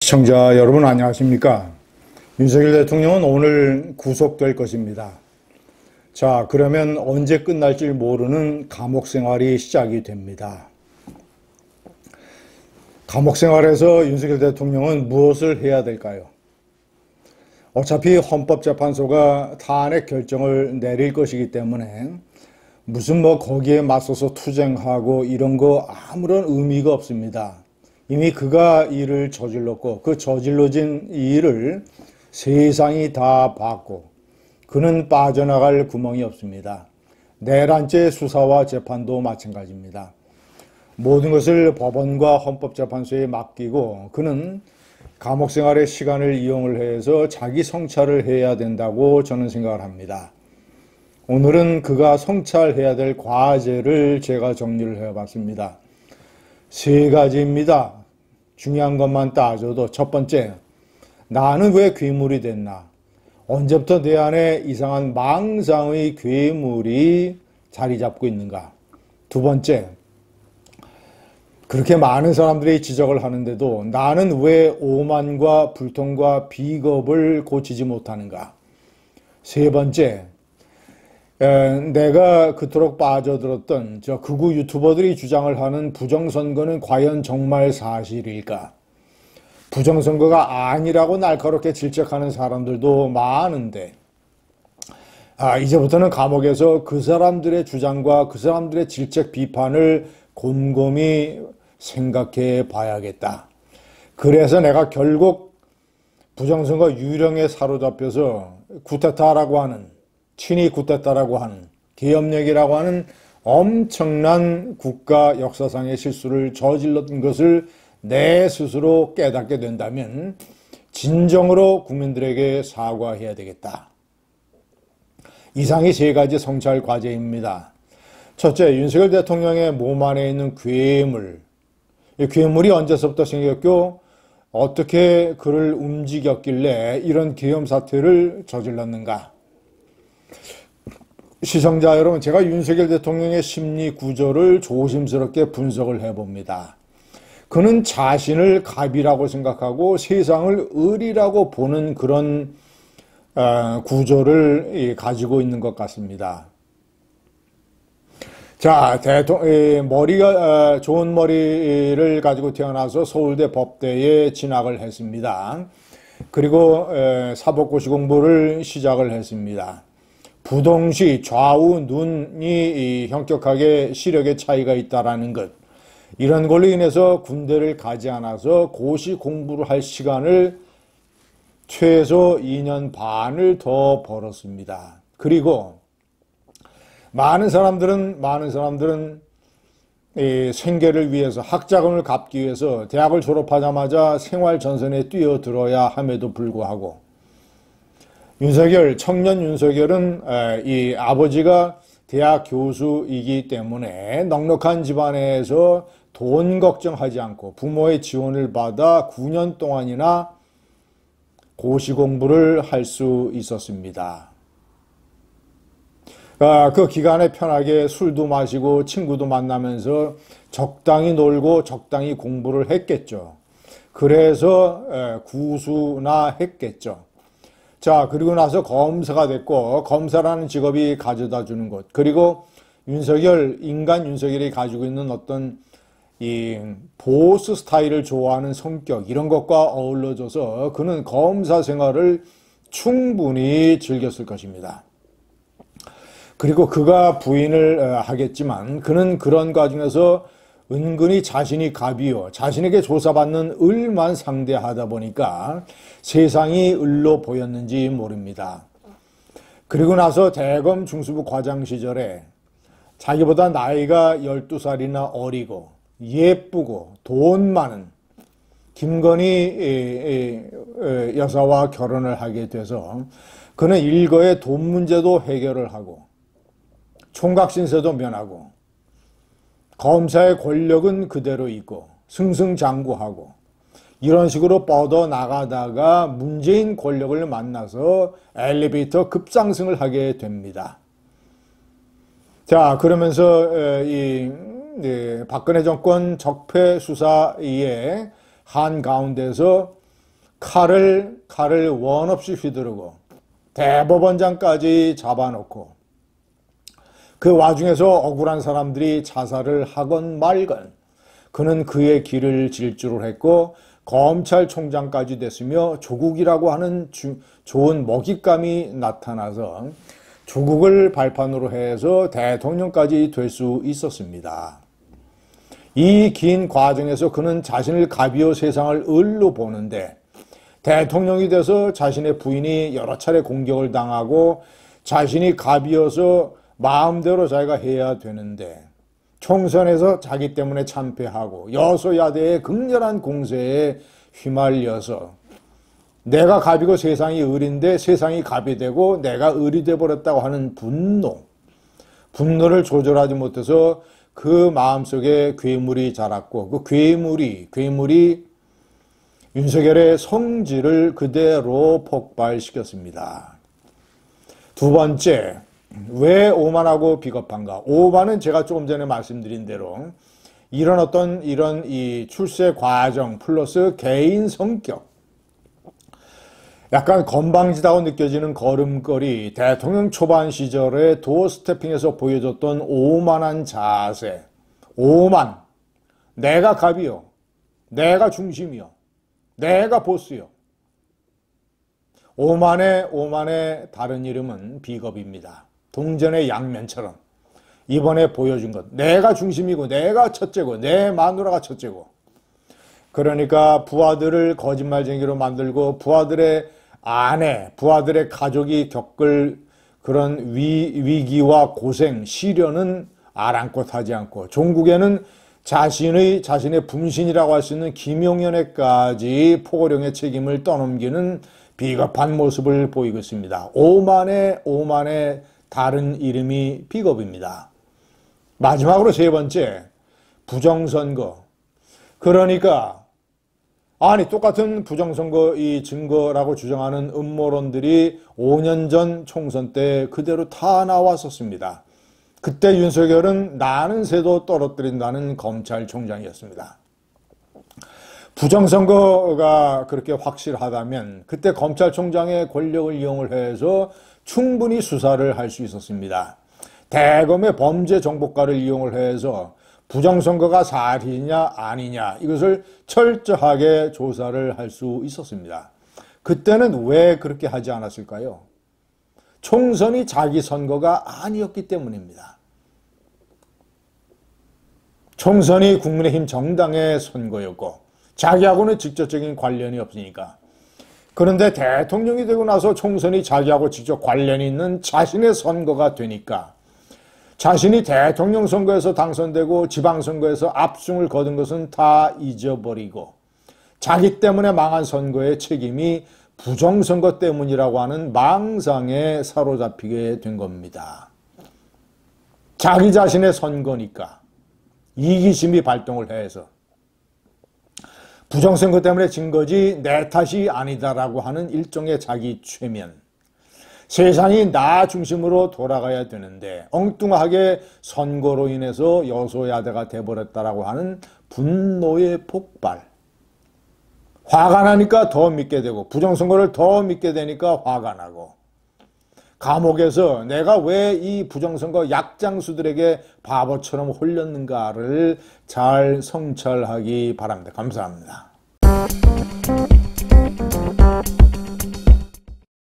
시청자 여러분 안녕하십니까? 윤석열 대통령은 오늘 구속될 것입니다. 자, 그러면 언제 끝날지 모르는 감옥 생활이 시작이 됩니다. 감옥 생활에서 윤석열 대통령은 무엇을 해야 될까요? 어차피 헌법재판소가 탄핵 결정을 내릴 것이기 때문에 무슨 거기에 맞서서 투쟁하고 이런 거 아무런 의미가 없습니다. 이미 그가 일을 저질렀고 그 저질러진 일을 세상이 다 봤고 그는 빠져나갈 구멍이 없습니다. 내란죄 수사와 재판도 마찬가지입니다. 모든 것을 법원과 헌법재판소에 맡기고 그는 감옥 생활의 시간을 이용을 해서 자기 성찰을 해야 된다고 저는 생각을 합니다. 오늘은 그가 성찰해야 될 과제를 제가 정리를 해봤습니다. 세 가지입니다. 중요한 것만 따져도 첫 번째, 나는 왜 괴물이 됐나? 언제부터 내 안에 이상한 망상의 괴물이 자리 잡고 있는가? 두 번째, 그렇게 많은 사람들이 지적을 하는데도 나는 왜 오만과 불통과 비겁을 고치지 못하는가? 세 번째, 내가 그토록 빠져들었던 저 극우 유튜버들이 주장을 하는 부정선거는 과연 정말 사실일까? 부정선거가 아니라고 날카롭게 질책하는 사람들도 많은데 이제부터는 감옥에서 그 사람들의 주장과 그 사람들의 질책 비판을 곰곰이 생각해 봐야겠다. 그래서 내가 결국 부정선거 유령에 사로잡혀서 쿠데타라고 하는 친위 쿠데타라고 하는 계엄령이라고 하는 엄청난 국가 역사상의 실수를 저질렀던 것을 내 스스로 깨닫게 된다면 진정으로 국민들에게 사과해야 되겠다. 이상이 세 가지 성찰 과제입니다. 첫째, 윤석열 대통령의 몸 안에 있는 괴물. 이 괴물이 언제서부터 생겼고 어떻게 그를 움직였길래 이런 계엄 사태를 저질렀는가. 시청자 여러분, 제가 윤석열 대통령의 심리 구조를 조심스럽게 분석을 해봅니다. 그는 자신을 갑이라고 생각하고 세상을 을이라고 보는 그런 구조를 가지고 있는 것 같습니다. 자, 머리가 좋은 머리를 가지고 태어나서 서울대 법대에 진학을 했습니다. 그리고 사법고시 공부를 시작을 했습니다. 부동시 좌우 눈이 현격하게 시력의 차이가 있다라는 것, 이런 걸로 인해서 군대를 가지 않아서 고시 공부를 할 시간을 최소 2년 반을 더 벌었습니다. 그리고 많은 사람들은 이 생계를 위해서 학자금을 갚기 위해서 대학을 졸업하자마자 생활전선에 뛰어들어야 함에도 불구하고 청년 윤석열은 이 아버지가 대학 교수이기 때문에 넉넉한 집안에서 돈 걱정하지 않고 부모의 지원을 받아 9년 동안이나 고시 공부를 할 수 있었습니다. 그 기간에 편하게 술도 마시고 친구도 만나면서 적당히 놀고 적당히 공부를 했겠죠. 그래서 구수나 했겠죠. 자, 그리고 나서 검사가 됐고 검사라는 직업이 가져다 주는 것, 그리고 인간 윤석열이 가지고 있는 어떤 이 보스 스타일을 좋아하는 성격, 이런 것과 어우러져서 그는 검사 생활을 충분히 즐겼을 것입니다. 그리고 그가 부인을 하겠지만 그는 그런 과정에서 은근히 자신이 갑이요, 자신에게 조사받는 을만 상대하다 보니까 세상이 을로 보였는지 모릅니다. 그리고 나서 대검 중수부 과장 시절에 자기보다 나이가 12살이나 어리고 예쁘고 돈 많은 김건희 여사와 결혼을 하게 돼서 그는 일거에 돈 문제도 해결을 하고 총각 신세도 면하고 검사의 권력은 그대로 있고 승승장구하고 이런 식으로 뻗어나가다가 문재인 권력을 만나서 엘리베이터 급상승을 하게 됩니다. 자, 그러면서 박근혜 정권 적폐 수사의 한가운데서 칼을 원 없이 휘두르고 대법원장까지 잡아놓고 그 와중에서 억울한 사람들이 자살을 하건 말건 그는 그의 길을 질주를 했고 검찰총장까지 됐으며 조국이라고 하는 좋은 먹잇감이 나타나서 조국을 발판으로 해서 대통령까지 될 수 있었습니다. 이 긴 과정에서 그는 자신을 가비어 세상을 을로 보는데 대통령이 돼서 자신의 부인이 여러 차례 공격을 당하고 자신이 가비어서 마음대로 자기가 해야 되는데 총선에서 자기 때문에 참패하고 여소야대의 극렬한 공세에 휘말려서 내가 갑이고 세상이 을인데 세상이 갑이 되고 내가 을이 돼버렸다고 하는 분노를 조절하지 못해서 그 마음속에 괴물이 자랐고 그 괴물이 윤석열의 성질을 그대로 폭발시켰습니다. 두 번째, 왜 오만하고 비겁한가? 오만은 제가 조금 전에 말씀드린 대로 이런 이 출세 과정 플러스 개인 성격, 약간 건방지다고 느껴지는 걸음걸이, 대통령 초반 시절에 도어 스태핑에서 보여줬던 오만한 자세, 오만, 내가 갑이요, 내가 중심이요, 내가 보스요. 오만의 다른 이름은 비겁입니다. 동전의 양면처럼 이번에 보여준 것, 내가 중심이고 내가 첫째고 내 마누라가 첫째고, 그러니까 부하들을 거짓말쟁이로 만들고 부하들의 아내, 부하들의 가족이 겪을 그런 위기와 고생, 시련은 아랑곳하지 않고 종국에는 자신의 분신이라고 할 수 있는 김용현에까지 포고령의 책임을 떠넘기는 비겁한 모습을 보이고 있습니다. 오만의 다른 이름이 비겁입니다. 마지막으로 세 번째, 부정선거. 그러니까 똑같은 부정선거 이 증거라고 주장하는 음모론들이 5년 전 총선 때 그대로 다 나왔었습니다. 그때 윤석열은 나는 새도 떨어뜨린다는 검찰총장이었습니다. 부정선거가 그렇게 확실하다면 그때 검찰총장의 권력을 이용을 해서 충분히 수사를 할 수 있었습니다. 대검의 범죄 정보과를 이용을 해서 부정선거가 사실이냐 아니냐 이것을 철저하게 조사를 할 수 있었습니다. 그때는 왜 그렇게 하지 않았을까요? 총선이 자기 선거가 아니었기 때문입니다. 총선이 국민의힘 정당의 선거였고 자기하고는 직접적인 관련이 없으니까. 그런데 대통령이 되고 나서 총선이 자기하고 직접 관련이 있는 자신의 선거가 되니까 자신이 대통령 선거에서 당선되고 지방선거에서 압승을 거둔 것은 다 잊어버리고 자기 때문에 망한 선거의 책임이 부정선거 때문이라고 하는 망상에 사로잡히게 된 겁니다. 자기 자신의 선거니까 이기심이 발동을 해서 부정선거 때문에 진 거지 내 탓이 아니다라고 하는 일종의 자기 최면. 세상이 나 중심으로 돌아가야 되는데 엉뚱하게 선거로 인해서 여소야대가 돼버렸다라고 하는 분노의 폭발. 화가 나니까 더 믿게 되고 부정선거를 더 믿게 되니까 화가 나고 감옥에서 내가 왜 이 부정선거 약장수들에게 바보처럼 홀렸는가를 잘 성찰하기 바랍니다. 감사합니다.